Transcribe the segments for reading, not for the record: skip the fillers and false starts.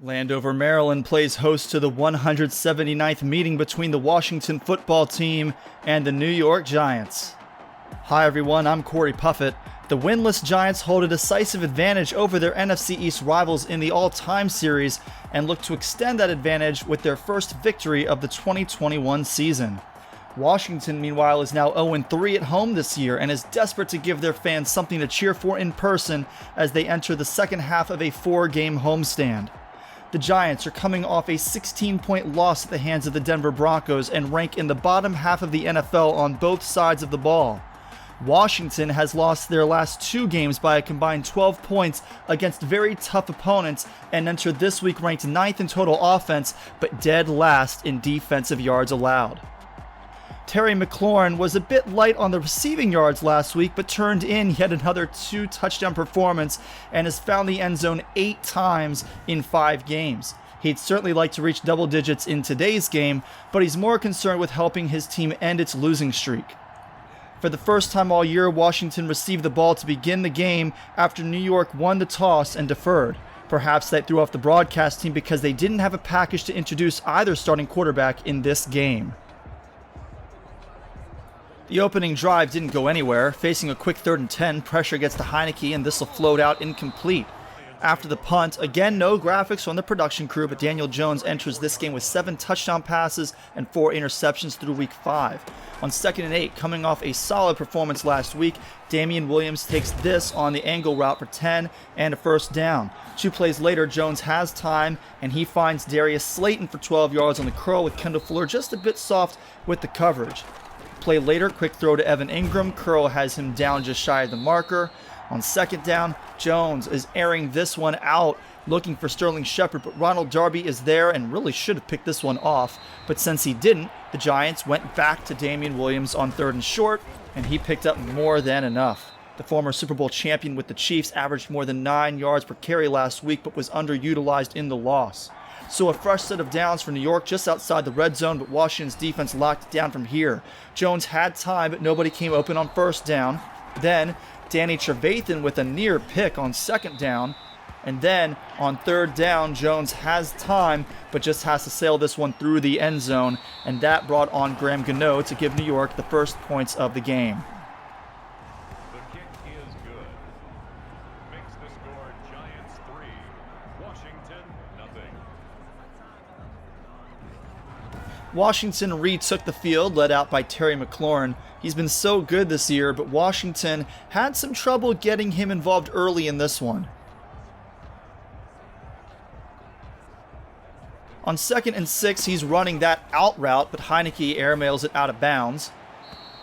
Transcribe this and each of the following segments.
Landover, Maryland plays host to the 179th meeting between the Washington football team and the New York Giants. Hi everyone, I'm Cory Puffett. The winless Giants hold a decisive advantage over their NFC East rivals in the all-time series and look to extend that advantage with their first victory of the 2021 season. Washington, meanwhile, is now 0-3 at home this year and is desperate to give their fans something to cheer for in person as they enter the second half of a 4-game homestand. The Giants are coming off a 16-point loss at the hands of the Denver Broncos and rank in the bottom half of the NFL on both sides of the ball. Washington has lost their last 2 games by a combined 12 points against very tough opponents and entered this week ranked 9th in total offense but dead last in defensive yards allowed. Terry McLaurin was a bit light on the receiving yards last week, but turned in yet another 2-touchdown performance and has found the end zone 8 times in 5 games. He'd certainly like to reach double digits in today's game, but he's more concerned with helping his team end its losing streak. For the first time all year, Washington received the ball to begin the game after New York won the toss and deferred. Perhaps that threw off the broadcast team because they didn't have a package to introduce either starting quarterback in this game. The opening drive didn't go anywhere. Facing a quick 3rd and 10, pressure gets to Heineke and this will float out incomplete. After the punt, again no graphics from the production crew, but Daniel Jones enters this game with 7 touchdown passes and 4 interceptions through week 5. On 2nd and 8, coming off a solid performance last week, Damian Williams takes this on the angle route for 10 and a first down. 2 plays later, Jones has time and he finds Darius Slayton for 12 yards on the curl with Kendall Fuller just a bit soft with the coverage. Play later, quick throw to Evan Ingram. Curl has him down just shy of the marker. On 2nd down, Jones is airing this one out, looking for Sterling Shepard, but Ronald Darby is there and really should have picked this one off. But since he didn't, the Giants went back to Damian Williams on 3rd and short, and he picked up more than enough. The former Super Bowl champion with the Chiefs averaged more than 9 yards per carry last week, but was underutilized in the loss. So a fresh set of downs for New York just outside the red zone, but Washington's defense locked it down from here. Jones had time, but nobody came open on 1st down. Then Danny Trevathan with a near pick on 2nd down. And then on 3rd down, Jones has time, but just has to sail this one through the end zone. And that brought on Graham Gano to give New York the first points of the game. The kick is good. Makes the score Giants 3, Washington nothing. Washington retook the field, led out by Terry McLaurin. He's been so good this year, but Washington had some trouble getting him involved early in this one. On 2nd and 6, he's running that out route, but Heineke airmails it out of bounds.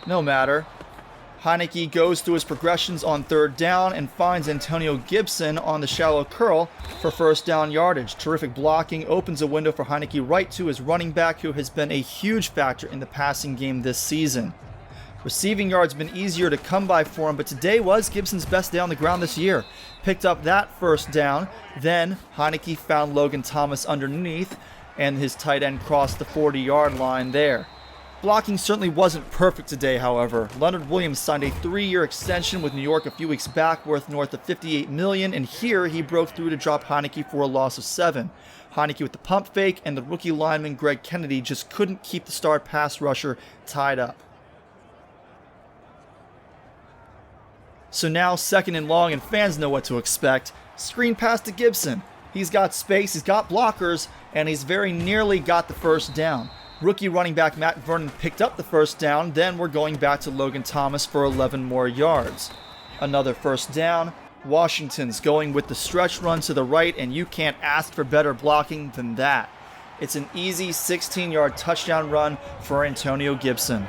No matter. Heineke goes through his progressions on 3rd down and finds Antonio Gibson on the shallow curl for 1st down yardage. Terrific blocking opens a window for Heineke right to his running back, who has been a huge factor in the passing game this season. Receiving yards been easier to come by for him, but today was Gibson's best day on the ground this year. Picked up that 1st down, then Heineke found Logan Thomas underneath, and his tight end crossed the 40-yard line there. Blocking certainly wasn't perfect today, however. Leonard Williams signed a 3-year extension with New York a few weeks back worth north of $58 million, and here he broke through to drop Heineke for a loss of 7. Heineke with the pump fake, and the rookie lineman Greg Kennedy just couldn't keep the star pass rusher tied up. So now 2nd and long, and fans know what to expect. Screen pass to Gibson. He's got space, he's got blockers, and he's very nearly got the 1st down. Rookie running back Matt Vernon picked up the 1st down, then we're going back to Logan Thomas for 11 more yards. Another 1st down. Washington's going with the stretch run to the right, and you can't ask for better blocking than that. It's an easy 16-yard touchdown run for Antonio Gibson.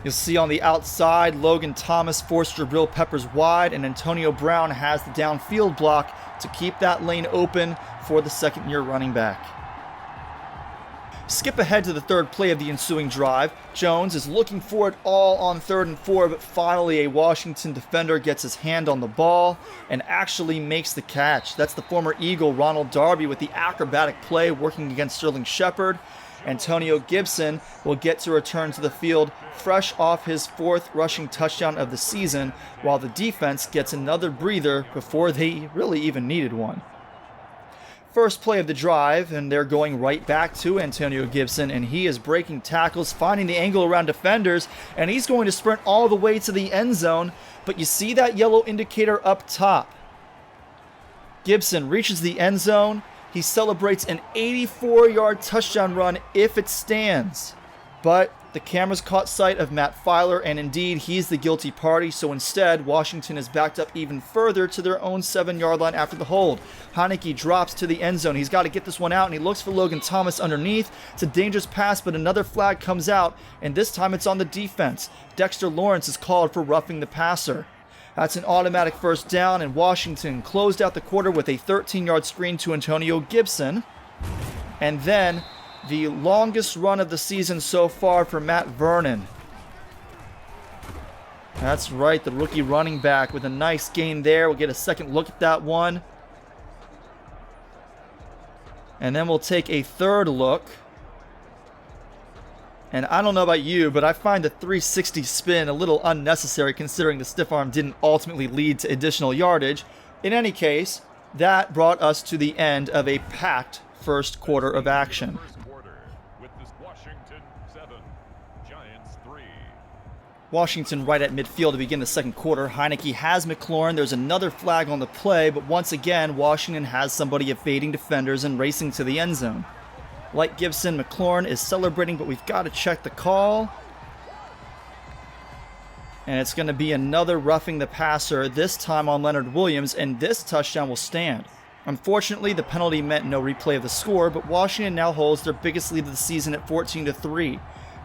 You'll see on the outside, Logan Thomas forced Jabril Peppers wide, and Antonio Brown has the downfield block to keep that lane open for the 2nd-year running back. Skip ahead to the 3rd play of the ensuing drive. Jones is looking for it all on 3rd and 4, but finally a Washington defender gets his hand on the ball and actually makes the catch. That's the former Eagle Ronald Darby with the acrobatic play working against Sterling Shepard. Antonio Gibson will get to return to the field fresh off his 4th rushing touchdown of the season, while the defense gets another breather before they really even needed one. First play of the drive, and they're going right back to Antonio Gibson, and he is breaking tackles, finding the angle around defenders, and he's going to sprint all the way to the end zone. But you see that yellow indicator up top. Gibson reaches the end zone. He celebrates an 84-yard touchdown run if it stands. But the cameras caught sight of Matt Filer, and indeed, he's the guilty party. So instead, Washington is backed up even further to their own 7-yard line after the hold. Heinicke drops to the end zone. He's got to get this one out, and he looks for Logan Thomas underneath. It's a dangerous pass, but another flag comes out, and this time it's on the defense. Dexter Lawrence is called for roughing the passer. That's an automatic first down, and Washington closed out the quarter with a 13-yard screen to Antonio Gibson. And then the longest run of the season so far for Matt Vernon. That's right, the rookie running back with a nice gain there. We'll get a second look at that one. And then we'll take a third look. And I don't know about you, but I find the 360 spin a little unnecessary considering the stiff arm didn't ultimately lead to additional yardage. In any case, that brought us to the end of a packed first quarter of action. Washington right at midfield to begin the second quarter. Heinicke has McLaurin. There's another flag on the play, but once again, Washington has somebody evading defenders and racing to the end zone. Like Gibson, McLaurin is celebrating, but we've got to check the call. And it's going to be another roughing the passer, this time on Leonard Williams, and this touchdown will stand. Unfortunately, the penalty meant no replay of the score, but Washington now holds their biggest lead of the season at 14-3.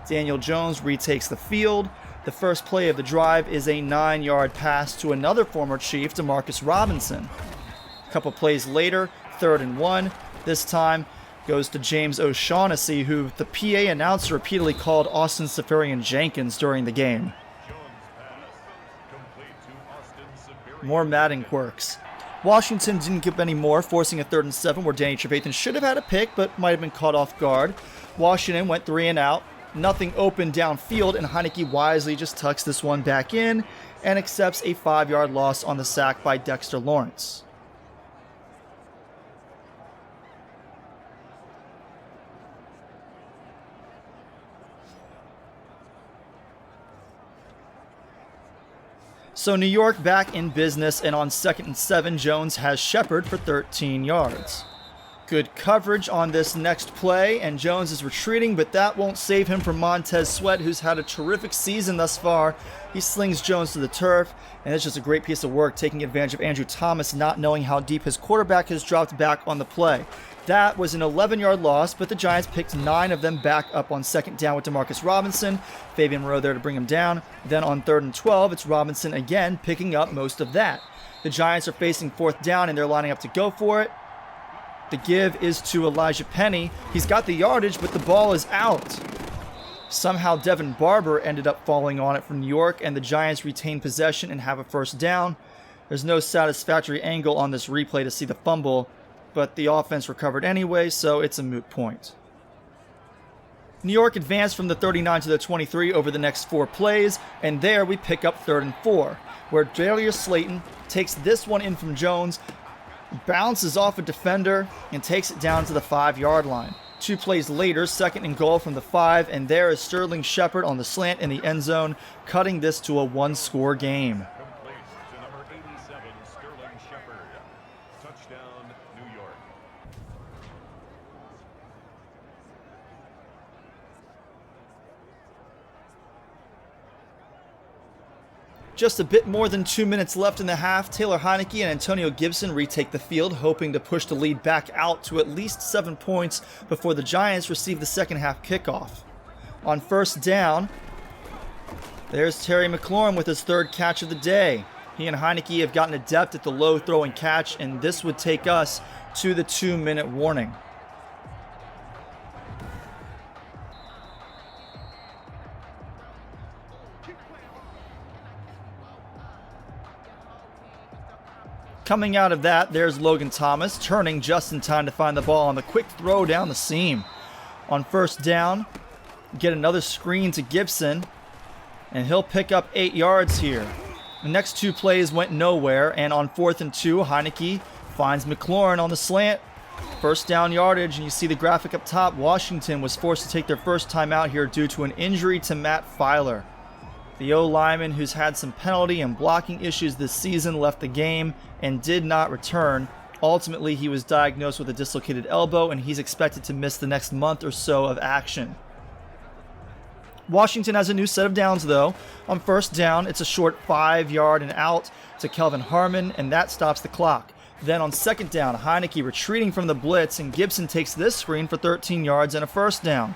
Daniel Jones retakes the field. The first play of the drive is a 9-yard pass to another former Chief, Demarcus Robinson. A couple plays later, 3rd and 1. This time goes to James O'Shaughnessy, who the PA announcer repeatedly called Austin Safarian Jenkins during the game. More Madden quirks. Washington didn't give any more, forcing a 3rd and 7 where Danny Trevathan should have had a pick, but might have been caught off guard. Washington went 3 and out. Nothing open downfield, and Heinicke wisely just tucks this one back in and accepts a 5-yard loss on the sack by Dexter Lawrence. So New York back in business, and on 2nd and 7, Jones has Shepard for 13 yards. Good coverage on this next play, and Jones is retreating, but that won't save him from Montez Sweat, who's had a terrific season thus far. He slings Jones to the turf, and it's just a great piece of work, taking advantage of Andrew Thomas not knowing how deep his quarterback has dropped back on the play. That was an 11-yard loss, but the Giants picked 9 of them back up on 2nd down with Demarcus Robinson. Fabian Moreau there to bring him down. Then on 3rd and 12, it's Robinson again picking up most of that. The Giants are facing 4th down, and they're lining up to go for it. The give is to Elijah Penny. He's got the yardage, but the ball is out. Somehow Devin Barber ended up falling on it from New York, and the Giants retain possession and have a 1st down. There's no satisfactory angle on this replay to see the fumble, but the offense recovered anyway, so it's a moot point. New York advanced from the 39 to the 23 over the next 4 plays, and there we pick up 3rd and 4, where Darius Slayton takes this one in from Jones, bounces off a defender, and takes it down to the 5-yard line. 2 plays later, 2nd and goal from the 5, and there is Sterling Shepard on the slant in the end zone, cutting this to a 1-score game. Complete to number 87, Sterling Shepard. Touchdown, New York. Just a bit more than 2 minutes left in the half. Taylor Heinicke and Antonio Gibson retake the field, hoping to push the lead back out to at least 7 points before the Giants receive the second half kickoff. On 1st down, there's Terry McLaurin with his 3rd catch of the day. He and Heinicke have gotten adept at the low throw and catch, and this would take us to the 2-minute warning. Coming out of that, there's Logan Thomas, turning just in time to find the ball on the quick throw down the seam. On first down, get another screen to Gibson, and he'll pick up 8 yards here. The next 2 plays went nowhere, and on 4th and 2, Heineke finds McLaurin on the slant. First down yardage, and you see the graphic up top. Washington was forced to take their first time out here due to an injury to Matt Filer. The O-lineman, who's had some penalty and blocking issues this season, left the game and did not return. Ultimately, he was diagnosed with a dislocated elbow, and he's expected to miss the next month or so of action. Washington has a new set of downs, though. On first down, it's a short 5-yard and out to Kelvin Harmon, and that stops the clock. Then on second down, Heineke retreating from the blitz, and Gibson takes this screen for 13 yards and a first down.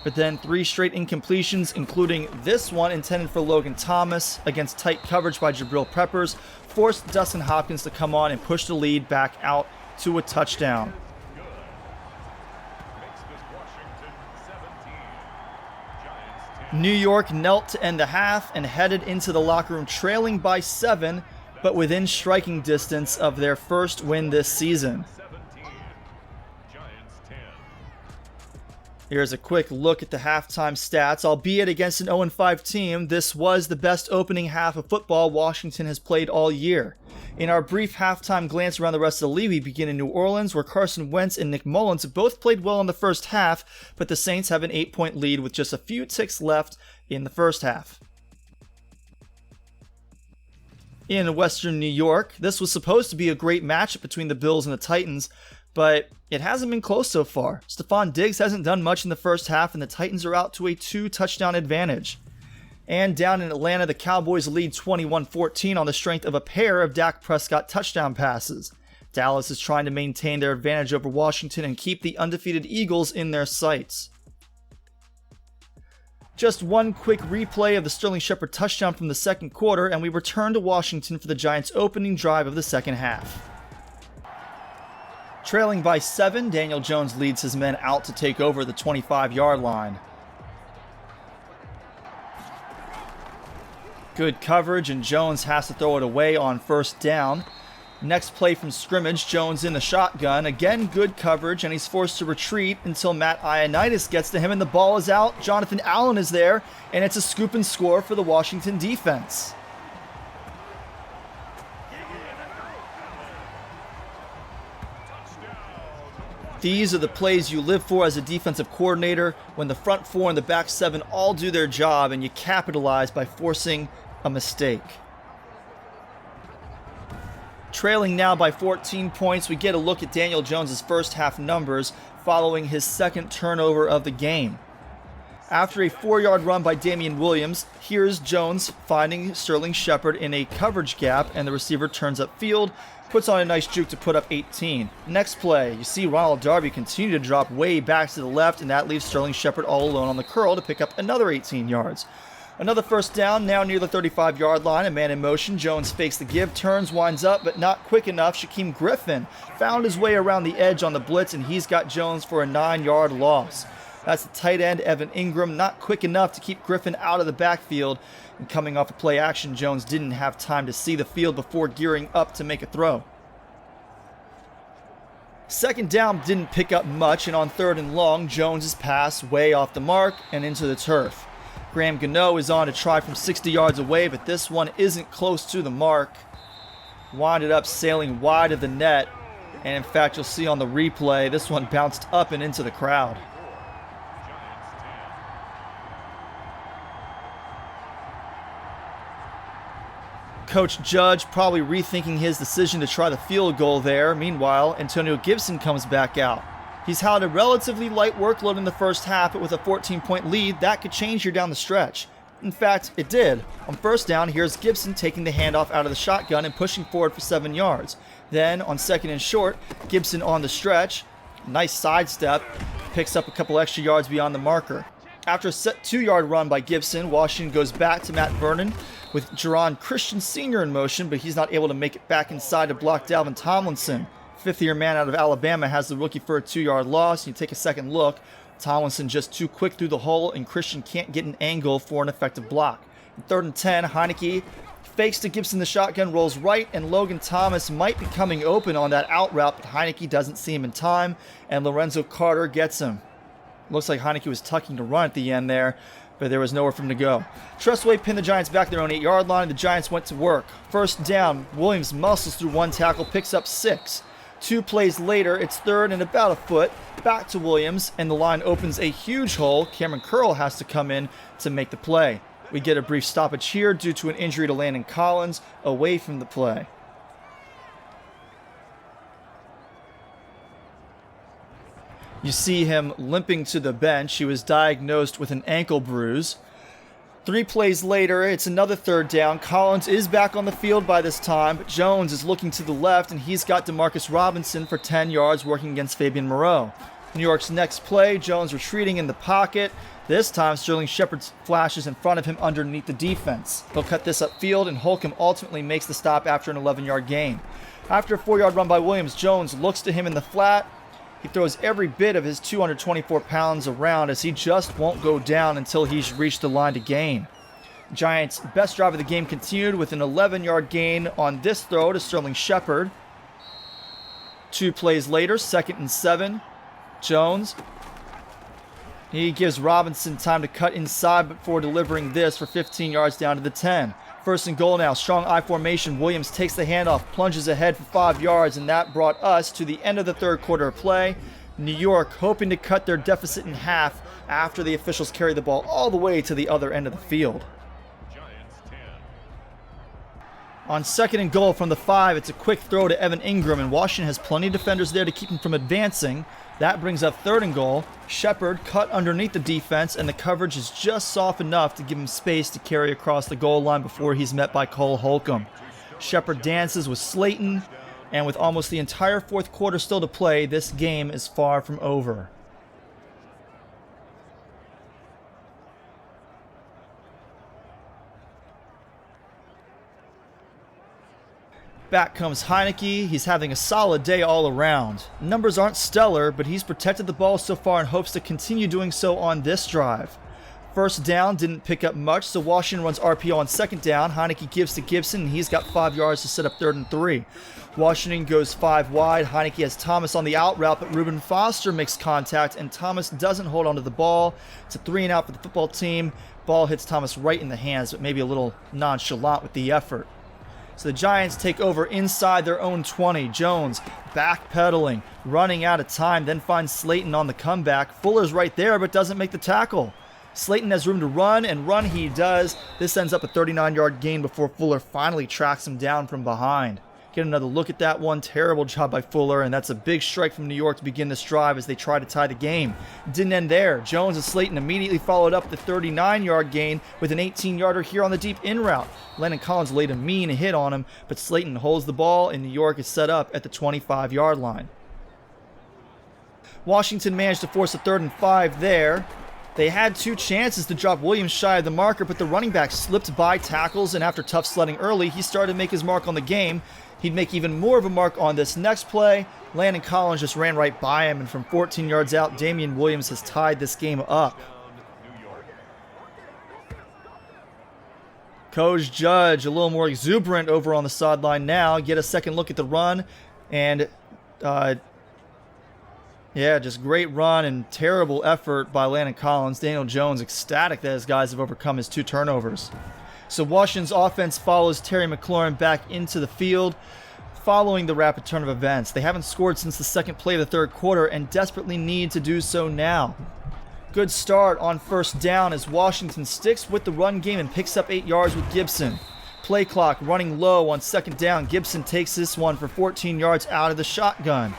But then 3 straight incompletions, including this one intended for Logan Thomas against tight coverage by Jabril Peppers, forced Dustin Hopkins to come on and push the lead back out to a touchdown. New York knelt to end the half and headed into the locker room trailing by 7, but within striking distance of their first win this season. Here's a quick look at the halftime stats. Albeit against an 0-5 team, this was the best opening half of football Washington has played all year. In our brief halftime glance around the rest of the league, we begin in New Orleans, where Carson Wentz and Nick Mullins both played well in the first half, but the Saints have an 8-point lead with just a few ticks left in the first half. In Western New York, this was supposed to be a great matchup between the Bills and the Titans, but it hasn't been close so far. Stephon Diggs hasn't done much in the first half, and the Titans are out to a 2-touchdown advantage. And down in Atlanta, the Cowboys lead 21-14 on the strength of a pair of Dak Prescott touchdown passes. Dallas is trying to maintain their advantage over Washington and keep the undefeated Eagles in their sights. Just one quick replay of the Sterling Shepard touchdown from the second quarter, and we return to Washington for the Giants' opening drive of the second half. Trailing by 7, Daniel Jones leads his men out to take over the 25-yard line. Good coverage, and Jones has to throw it away on first down. Next play from scrimmage, Jones in the shotgun. Again, good coverage, and he's forced to retreat until Matt Ioannidis gets to him, and the ball is out. Jonathan Allen is there, and it's a scoop and score for the Washington defense. These are the plays you live for as a defensive coordinator, when the front 4 and the back 7 all do their job and you capitalize by forcing a mistake. Trailing now by 14 points, we get a look at Daniel Jones' first half numbers following his second turnover of the game. After a 4-yard run by Damian Williams, here's Jones finding Sterling Shepard in a coverage gap, and the receiver turns upfield, puts on a nice juke to put up 18. Next play, you see Ronald Darby continue to drop way back to the left, and that leaves Sterling Shepard all alone on the curl to pick up another 18 yards. Another first down, now near the 35-yard line, a man in motion. Jones fakes the give, turns, winds up, but not quick enough. Shaquem Griffin found his way around the edge on the blitz, and he's got Jones for a 9-yard loss. That's the tight end, Evan Ingram, not quick enough to keep Griffin out of the backfield. And coming off a play action, Jones didn't have time to see the field before gearing up to make a throw. Second down didn't pick up much, and on 3rd and long, Jones' pass way off the mark and into the turf. Graham Gano is on to try from 60 yards away, but this one isn't close to the mark. Winded up sailing wide of the net, and in fact, you'll see on the replay, this one bounced up and into the crowd. Coach Judge probably rethinking his decision to try the field goal there. Meanwhile, Antonio Gibson comes back out. He's had a relatively light workload in the first half, but with a 14-point lead, that could change here down the stretch. In fact, it did. On first down, here's Gibson taking the handoff out of the shotgun and pushing forward for 7 yards. Then, on 2nd and short, Gibson on the stretch. Nice sidestep. Picks up a couple extra yards beyond the marker. After a set 2-yard run by Gibson, Washington goes back to Matt Vernon with Jerron Christian Sr. in motion, but he's not able to make it back inside to block Dalvin Tomlinson. Fifth-year man out of Alabama has the rookie for a 2-yard loss. You take a second look. Tomlinson just too quick through the hole, and Christian can't get an angle for an effective block. 3rd and 10, Heineke fakes to Gibson the shotgun, rolls right, and Logan Thomas might be coming open on that out route, but Heineke doesn't see him in time, and Lorenzo Carter gets him. Looks like Heineke was tucking to run at the end there, but there was nowhere for him to go. Trustway pinned the Giants back their own 8-yard line. The Giants went to work. First down, Williams muscles through one tackle, picks up 6. 2 plays later, it's third and about a foot. Back to Williams, and the line opens a huge hole. Cameron Curl has to come in to make the play. We get a brief stoppage here due to an injury to Landon Collins away from the play. You see him limping to the bench. He was diagnosed with an ankle bruise. 3 plays later, it's another third down. Collins is back on the field by this time, but Jones is looking to the left, and he's got Demarcus Robinson for 10 yards working against Fabian Moreau. New York's next play, Jones retreating in the pocket. This time, Sterling Shepard flashes in front of him underneath the defense. He'll cut this upfield, and Holcomb ultimately makes the stop after an 11-yard gain. After a 4-yard run by Williams, Jones looks to him in the flat. He throws every bit of his 224 pounds around as he just won't go down until he's reached the line to gain. Giants' best drive of the game continued with an 11-yard gain on this throw to Sterling Shepard. 2 plays later, 2nd and 7. Jones. He gives Robinson time to cut inside before delivering this for 15 yards down to the 10. 1st and goal now, strong I formation. Williams takes the handoff, plunges ahead for 5 yards, and that brought us to the end of the third quarter of play. New York hoping to cut their deficit in half after the officials carry the ball all the way to the other end of the field. On 2nd and goal from the 5, it's a quick throw to Evan Ingram, and Washington has plenty of defenders there to keep him from advancing. That brings up 3rd and goal. Shepard cut underneath the defense, and the coverage is just soft enough to give him space to carry across the goal line before he's met by Cole Holcomb. Shepard dances with Slayton, and with almost the entire 4th quarter still to play, this game is far from over. Back comes Heineke. He's having a solid day all around. Numbers aren't stellar, but he's protected the ball so far and hopes to continue doing so on this drive. First down didn't pick up much, so Washington runs RPO on 2nd down. Heineke gives to Gibson, and he's got 5 yards to set up 3rd and 3. Washington goes 5 wide. Heineke has Thomas on the out route, but Reuben Foster makes contact, and Thomas doesn't hold onto the ball. It's a 3 and out for the football team. Ball hits Thomas right in the hands, but maybe a little nonchalant with the effort. So the Giants take over inside their own 20. Jones backpedaling, running out of time, then finds Slayton on the comeback. Fuller's right there, but doesn't make the tackle. Slayton has room to run, and run he does. This ends up a 39-yard gain before Fuller finally tracks him down from behind. Get another look at that one. Terrible job by Fuller, and that's a big strike from New York to begin this drive as they try to tie the game. Didn't end there. Jones and Slayton immediately followed up the 39-yard gain with an 18-yarder here on the deep in route. Landon Collins laid a mean hit on him, but Slayton holds the ball, and New York is set up at the 25-yard line. Washington managed to force a 3rd and 5 there. They had 2 chances to drop Williams shy of the marker, but the running back slipped by tackles, and after tough sledding early, he started to make his mark on the game. He'd make even more of a mark on this next play. Landon Collins just ran right by him, and from 14 yards out, Damian Williams has tied this game up. Coach Judge a little more exuberant over on the sideline now. Get a second look at the run, and yeah, just great run and terrible effort by Landon Collins. Daniel Jones ecstatic that his guys have overcome his 2 turnovers. So Washington's offense follows Terry McLaurin back into the field following the rapid turn of events. They haven't scored since the 2nd play of the 3rd quarter and desperately need to do so now. Good start on 1st down as Washington sticks with the run game and picks up 8 yards with Gibson. Play clock running low on 2nd down. Gibson takes this one for 14 yards out of the shotgun.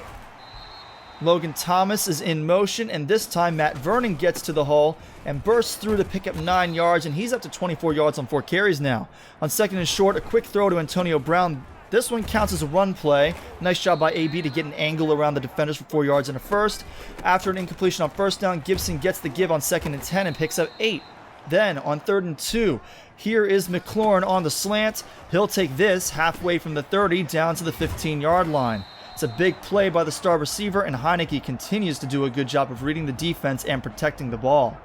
Logan Thomas is in motion, and this time Matt Vernon gets to the hole and bursts through to pick up 9 yards, and he's up to 24 yards on 4 carries now. On 2nd and short, a quick throw to Antonio Brown. This one counts as a run play. Nice job by AB to get an angle around the defenders for 4 yards and a first. After an incompletion on 1st down, Gibson gets the give on 2nd and 10 and picks up 8. Then on 3rd and 2, here is McLaurin on the slant. He'll take this halfway from the 30 down to the 15-yard line. It's a big play by the star receiver, and Heineke continues to do a good job of reading the defense and protecting the ball.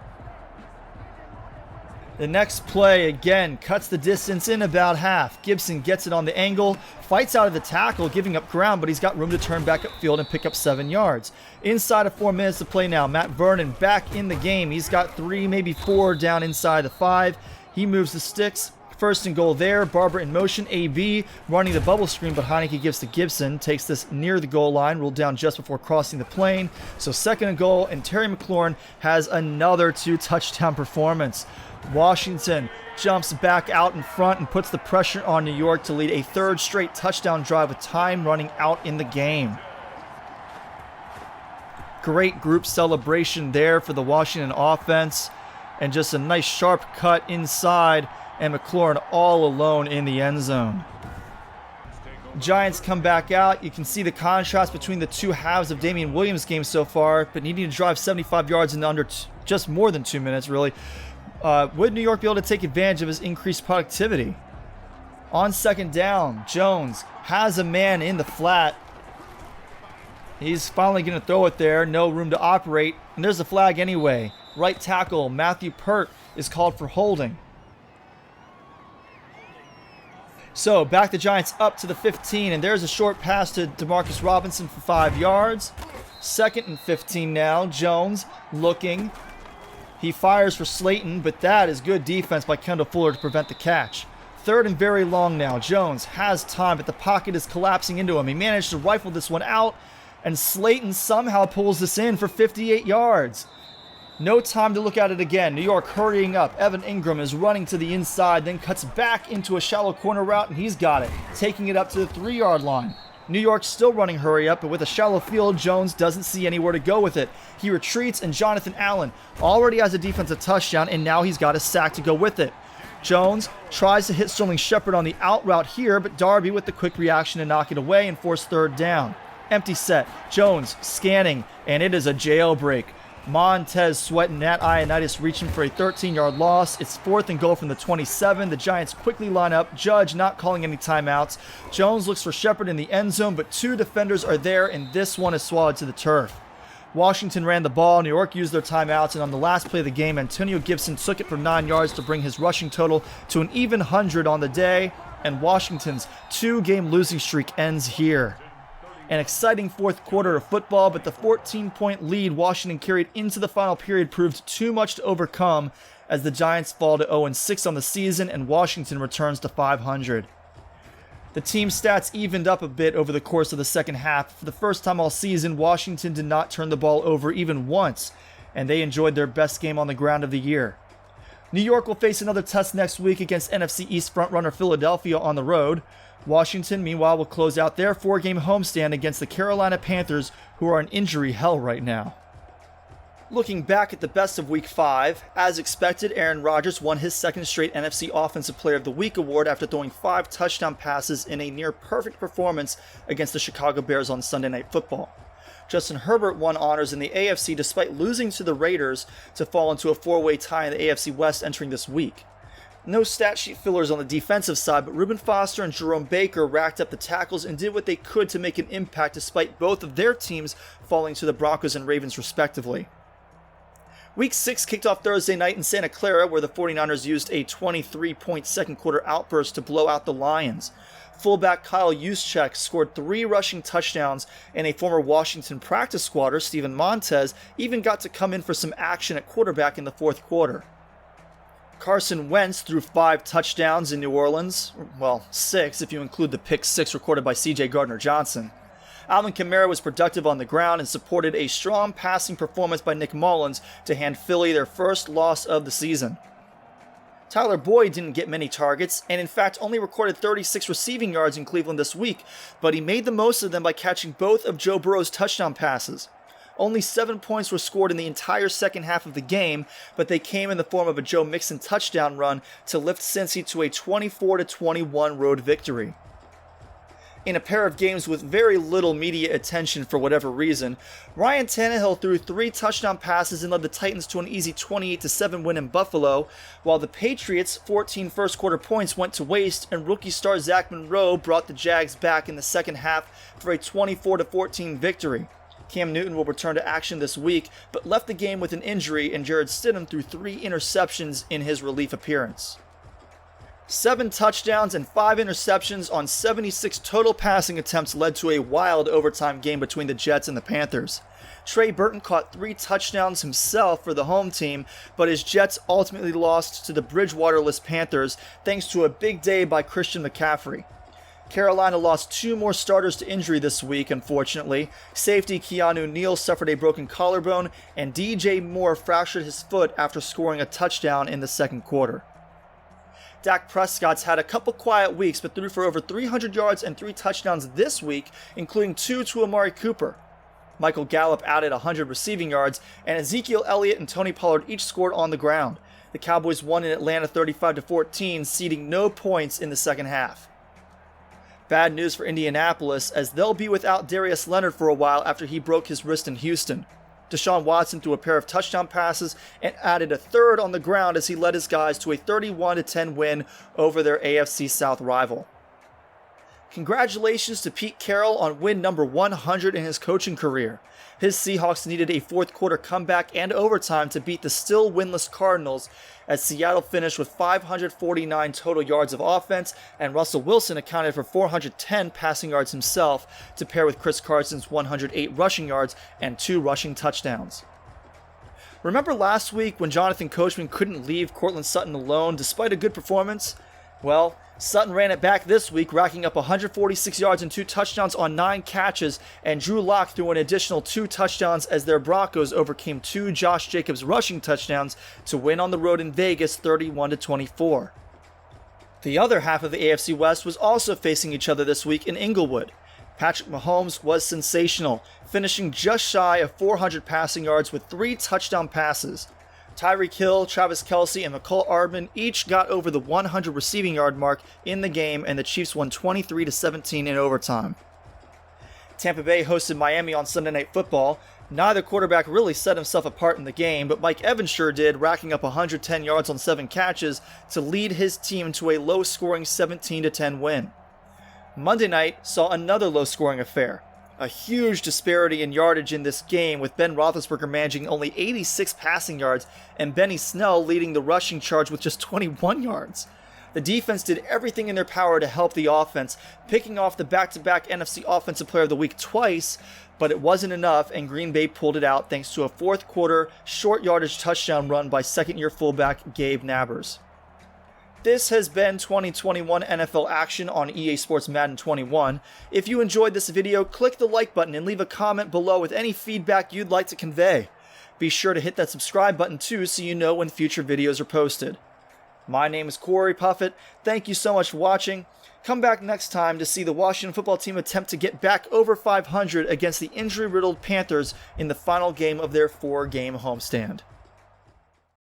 The next play, again, cuts the distance in about half. Gibson gets it on the angle, fights out of the tackle, giving up ground, but he's got room to turn back upfield and pick up 7 yards. Inside of 4 minutes to play now. Matt Vernon back in the game. He's got 3, maybe 4 down inside the 5. He moves the sticks. First and goal there. Barber in motion. AB running the bubble screen, but Heineke gives to Gibson. Takes this near the goal line. Ruled down just before crossing the plane. So second and goal, and Terry McLaurin has another 2-touchdown performance. Washington jumps back out in front and puts the pressure on New York to lead a 3rd straight touchdown drive with time running out in the game. Great group celebration there for the Washington offense, and just a nice sharp cut inside, and McLaurin all alone in the end zone. Giants come back out. You can see the contrast between the 2 halves of Damian Williams' game so far, but needing to drive 75 yards in under just more than 2 minutes, really. Would New York be able to take advantage of his increased productivity? On second down, Jones has a man in the flat. He's finally going to throw it there. No room to operate. And there's a flag anyway. Right tackle, Matthew Pert, is called for holding. So back the Giants up to the 15, and there's a short pass to Demarcus Robinson for 5 yards. 2nd and 15 now. Jones looking. He fires for Slayton, but that is good defense by Kendall Fuller to prevent the catch. 3rd and very long now. Jones has time, but the pocket is collapsing into him. He managed to rifle this one out, and Slayton somehow pulls this in for 58 yards. No time to look at it again. New York hurrying up. Evan Ingram is running to the inside, then cuts back into a shallow corner route, and he's got it, taking it up to the 3-yard line. New York still running hurry up, but with a shallow field, Jones doesn't see anywhere to go with it. He retreats, and Jonathan Allen already has a defensive touchdown, and now he's got a sack to go with it. Jones tries to hit Sterling Shepard on the out route here, but Darby with the quick reaction to knock it away and force 3rd down. Empty set. Jones scanning, and it is a jailbreak. Montez sweating that Ioannidis, reaching for a 13-yard loss. It's 4th and goal from the 27. The Giants quickly line up. Judge not calling any timeouts. Jones looks for Shepard in the end zone, but 2 defenders are there, and this one is swallowed to the turf. Washington ran the ball. New York used their timeouts, and on the last play of the game, Antonio Gibson took it for 9 yards to bring his rushing total to an even 100 on the day, and Washington's 2-game losing streak ends here. An exciting 4th quarter of football, but the 14-point lead Washington carried into the final period proved too much to overcome as the Giants fall to 0-6 on the season and Washington returns to 500. The team's stats evened up a bit over the course of the second half. For the first time all season, Washington did not turn the ball over even once, and they enjoyed their best game on the ground of the year. New York will face another test next week against NFC East frontrunner Philadelphia on the road. Washington, meanwhile, will close out their 4-game homestand against the Carolina Panthers, who are in injury hell right now. Looking back at the best of Week 5, as expected, Aaron Rodgers won his 2nd straight NFC Offensive Player of the Week award after throwing 5 touchdown passes in a near-perfect performance against the Chicago Bears on Sunday Night Football. Justin Herbert won honors in the AFC despite losing to the Raiders to fall into a 4-way tie in the AFC West entering this week. No stat sheet fillers on the defensive side, but Reuben Foster and Jerome Baker racked up the tackles and did what they could to make an impact despite both of their teams falling to the Broncos and Ravens respectively. Week 6 kicked off Thursday night in Santa Clara, where the 49ers used a 23-point second quarter outburst to blow out the Lions. Fullback Kyle Juszczyk scored 3 rushing touchdowns, and a former Washington practice squatter, Steven Montez, even got to come in for some action at quarterback in the 4th quarter. Carson Wentz threw 5 touchdowns in New Orleans. Well, 6 if you include the pick 6 recorded by C.J. Gardner-Johnson. Alvin Kamara was productive on the ground and supported a strong passing performance by Nick Mullins to hand Philly their first loss of the season. Tyler Boyd didn't get many targets, and in fact only recorded 36 receiving yards in Cleveland this week, but he made the most of them by catching both of Joe Burrow's touchdown passes. Only 7 points were scored in the entire second half of the game, but they came in the form of a Joe Mixon touchdown run to lift Cincy to a 24-21 road victory. In a pair of games with very little media attention for whatever reason, Ryan Tannehill threw 3 touchdown passes and led the Titans to an easy 28-7 win in Buffalo, while the Patriots' 14 first-quarter points went to waste, and rookie star Zach Monroe brought the Jags back in the second half for a 24-14 victory. Cam Newton will return to action this week, but left the game with an injury, and Jarrett Stidham threw 3 interceptions in his relief appearance. 7 touchdowns and 5 interceptions on 76 total passing attempts led to a wild overtime game between the Jets and the Panthers. Trey Burton caught 3 touchdowns himself for the home team, but his Jets ultimately lost to the Bridgewater-less Panthers thanks to a big day by Christian McCaffrey. Carolina lost 2 more starters to injury this week, unfortunately. Safety Keanu Neal suffered a broken collarbone, and DJ Moore fractured his foot after scoring a touchdown in the second quarter. Dak Prescott's had a couple quiet weeks, but threw for over 300 yards and 3 touchdowns this week, including 2 to Amari Cooper. Michael Gallup added 100 receiving yards, and Ezekiel Elliott and Tony Pollard each scored on the ground. The Cowboys won in Atlanta 35-14, ceding no points in the second half. Bad news for Indianapolis, as they'll be without Darius Leonard for a while after he broke his wrist in Houston. Deshaun Watson threw a pair of touchdown passes and added a third on the ground as he led his guys to a 31-10 win over their AFC South rival. Congratulations to Pete Carroll on win number 100 in his coaching career. His Seahawks needed a fourth quarter comeback and overtime to beat the still winless Cardinals, as Seattle finished with 549 total yards of offense, and Russell Wilson accounted for 410 passing yards himself, to pair with Chris Carson's 108 rushing yards and 2 rushing touchdowns. Remember last week when Jonathan Coachman couldn't leave Courtland Sutton alone despite a good performance? Well, Sutton ran it back this week, racking up 146 yards and 2 touchdowns on 9 catches, and Drew Lock threw an additional 2 touchdowns as their Broncos overcame 2 Josh Jacobs rushing touchdowns to win on the road in Vegas 31-24. The other half of the AFC West was also facing each other this week in Inglewood. Patrick Mahomes was sensational, finishing just shy of 400 passing yards with 3 touchdown passes. Tyreek Hill, Travis Kelce, and McCall Hardman each got over the 100 receiving yard mark in the game, and the Chiefs won 23-17 in overtime. Tampa Bay hosted Miami on Sunday Night Football. Neither quarterback really set himself apart in the game, but Mike Evans sure did, racking up 110 yards on 7 catches to lead his team to a low-scoring 17-10 win. Monday night saw another low-scoring affair. A huge disparity in yardage in this game, with Ben Roethlisberger managing only 86 passing yards and Benny Snell leading the rushing charge with just 21 yards. The defense did everything in their power to help the offense, picking off the back-to-back NFC Offensive Player of the Week twice, but it wasn't enough, and Green Bay pulled it out thanks to a fourth quarter short yardage touchdown run by second-year fullback Gabe Nabers. This has been 2021 NFL action on EA Sports Madden 21. If you enjoyed this video, click the like button and leave a comment below with any feedback you'd like to convey. Be sure to hit that subscribe button too so you know when future videos are posted. My name is Cory Puffett. Thank you so much for watching. Come back next time to see the Washington football team attempt to get back over 500 against the injury-riddled Panthers in the final game of their 4-game homestand.